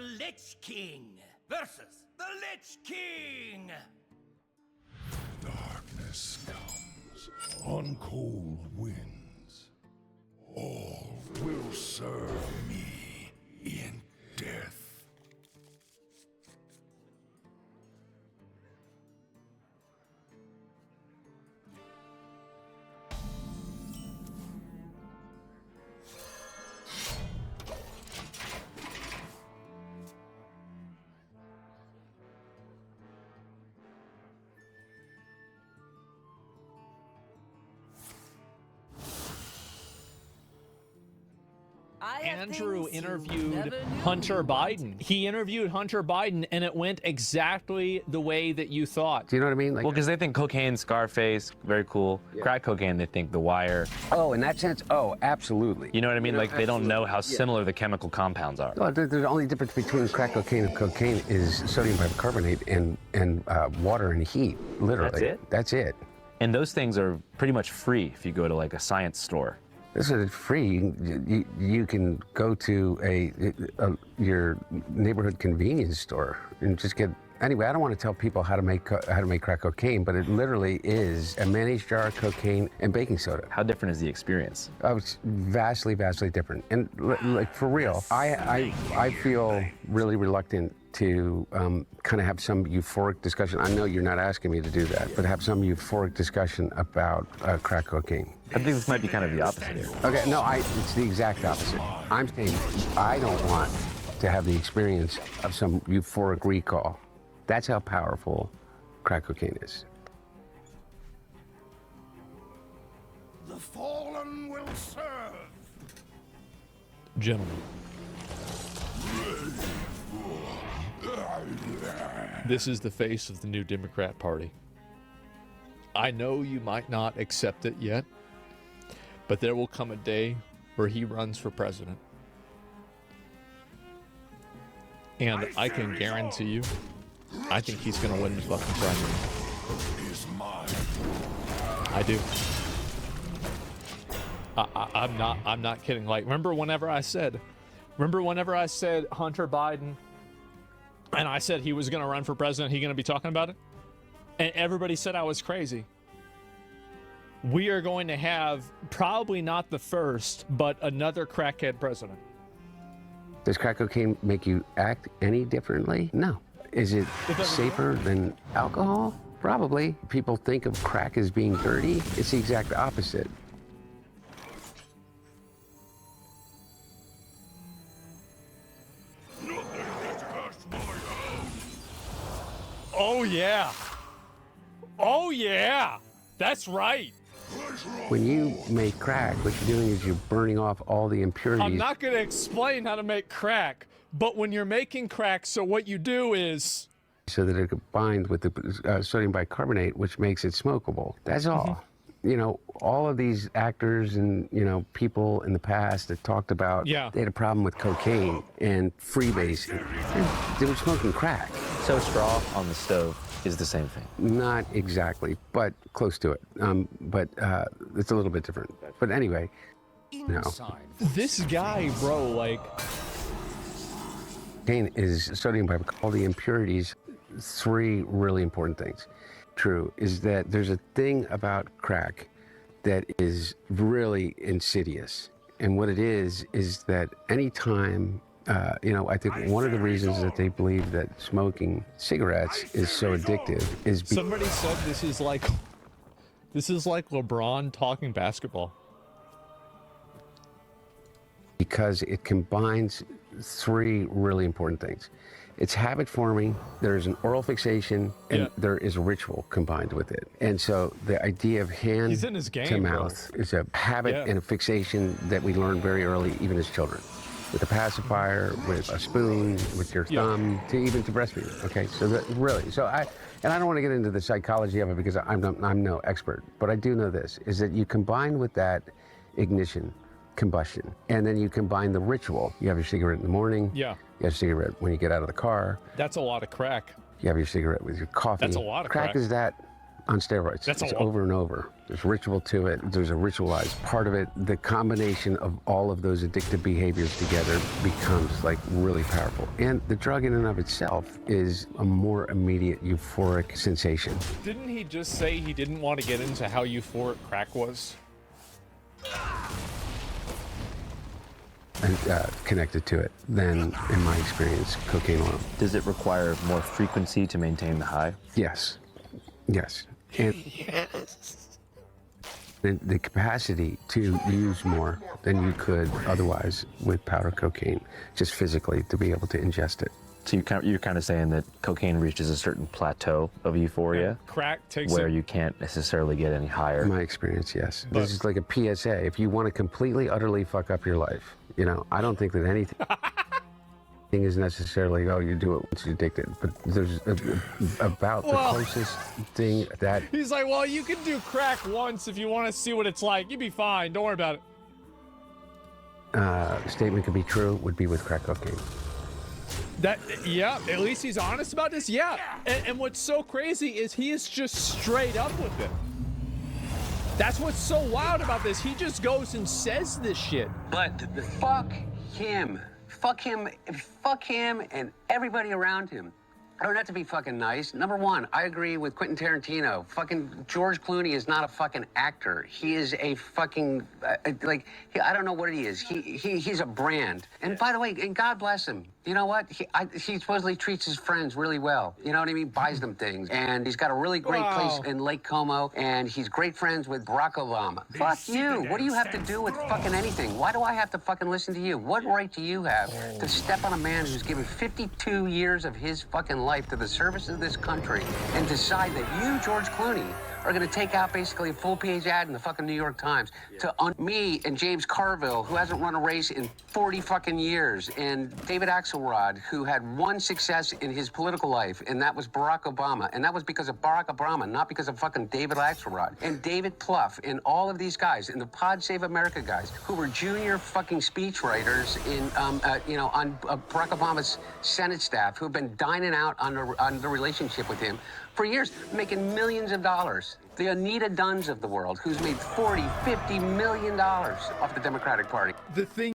Lich King versus the Lich King. Darkness comes on cold winds. All will serve me in death. Andrew interviewed Hunter Biden. He interviewed Hunter Biden, and it went exactly the way that you thought. Do you know what I mean? Like, Well, because they think cocaine, Scarface, very cool. Yeah. Crack cocaine, they think The Wire. oh, in that sense, oh, absolutely. You know what I mean? You know, Like, they don't know how absolutely, yeah. similar the chemical compounds are. Well, the only difference between crack cocaine and cocaine is sodium bicarbonate and water and heat, literally. That's it? That's it. And those things are pretty much free if you go to like a science store. This is free. You can go to your neighborhood convenience store and just get. Anyway, I don't want to tell people how to make crack cocaine, but it literally is a mayonnaise jar of cocaine and baking soda. How different is the experience? It's vastly, vastly different. And like for real, I feel really reluctant to kind of have some euphoric discussion. I know you're not asking me to do that, but have some euphoric discussion about crack cocaine. I think this might be kind of the opposite here. Okay, no, it's the exact opposite. I'm saying I don't want to have the experience of some euphoric recall. That's how powerful crack cocaine is. The fallen will serve. Gentlemen, this is the face of the new Democrat Party. I know you might not accept it yet, but there will come a day where he runs for president. And I can guarantee you, I think he's going to win the fucking primary. Is mine. I do. I'm not kidding. Like, remember whenever I said Hunter Biden, and I said he was going to run for president, he going to be talking about it? And everybody said I was crazy. We are going to have probably not the first, but another crackhead president. Does crack cocaine make you act any differently? No. Is it safer than alcohol? Probably. People think of crack as being dirty. It's the exact opposite. Oh, yeah. Oh, yeah. That's right. When you make crack, what you're doing is you're burning off all the impurities. I'm not going to explain how to make crack, but when you're making crack, so what you do is... So that it combines with the sodium bicarbonate, which makes it smokable. That's all. You know, all of these actors and, you know, people in the past that talked about they had a problem with cocaine and freebasing. They were smoking crack. So straw on the stove is the same thing. Not exactly, but close to it. But it's a little bit different. But anyway, no. This guy, bro, like... Cocaine is sodium bicarbonate, all the impurities. Three really important things. True is that there's a thing about crack that is really insidious. And what it is that anytime, you know, I think one of the reasons that they believe that smoking cigarettes is so addictive is because somebody said this is like LeBron talking basketball. Because it combines three really important things. It's habit forming, there's an oral fixation, and there is a ritual combined with it. And so the idea of hand to mouth is a habit and a fixation that we learn very early, even as children. With a pacifier, with a spoon, with your thumb, to even to breastfeeding. Okay, so that really, I don't want to get into the psychology of it because I'm no expert, but I do know this, is that you combine with that ignition, combustion, and then you combine the ritual. You have your cigarette in the morning. Yeah. You have a cigarette when you get out of the car. That's a lot of crack. You have your cigarette with your coffee. That's a lot of crack. Crack is that on steroids. That's it's a lot. over and over. There's ritual to it. There's a ritualized part of it. The combination of all of those addictive behaviors together becomes like really powerful. And the drug in and of itself is a more immediate euphoric sensation. Didn't he just say he didn't want to get into how euphoric crack was? And connected to it than, in my experience, cocaine oil. Does it require more frequency to maintain the high? Yes. Yes. And the capacity to use more than you could otherwise with powder cocaine, just physically to be able to ingest it. So you're kind of saying that cocaine reaches a certain plateau of euphoria Crack takes where it. you can't necessarily get any higher. In my experience, yes. But- This is like a PSA. If you want to completely, utterly fuck up your life, you know, I don't think that anything is necessarily, oh, you do it once you're addicted. But there's about the Well- closest thing that He's like, well, you can do crack once if you want to see what it's like. You'd be fine. Don't worry about it. statement could be true would be with crack cocaine. That, yeah, at least he's honest about this. Yeah. And what's so crazy is he is just straight up with it. That's what's so wild about this. He just goes and says this shit. But fuck him. Fuck him. Fuck him and everybody around him. I don't have to be fucking nice. Number one, I agree with Quentin Tarantino. Fucking George Clooney is not a fucking actor. He is a fucking, I don't know what he is. He's a brand. And by the way, and God bless him. You know what? He supposedly treats his friends really well. You know what I mean? Buys them things. And he's got a really great place in Lake Como. And he's great friends with Barack Obama. Fuck you. What do you have to do with fucking anything? Why do I have to fucking listen to you? What right do you have to step on a man who's given 52 years of his fucking life to the service of this country and decide that you, George Clooney, are going to take out basically a full-page ad in the fucking New York Times to me and James Carville, who hasn't run a race in 40 fucking years, and David Axelrod, who had one success in his political life, and that was Barack Obama. And that was because of Barack Obama, not because of fucking David Axelrod. And David Plouffe, and all of these guys, and the Pod Save America guys, who were junior fucking speechwriters on Barack Obama's Senate staff, who've been dining out on the relationship with him for years, making millions of dollars. The Anita Dunns of the world, who's made $40, $50 million off the Democratic Party. The thing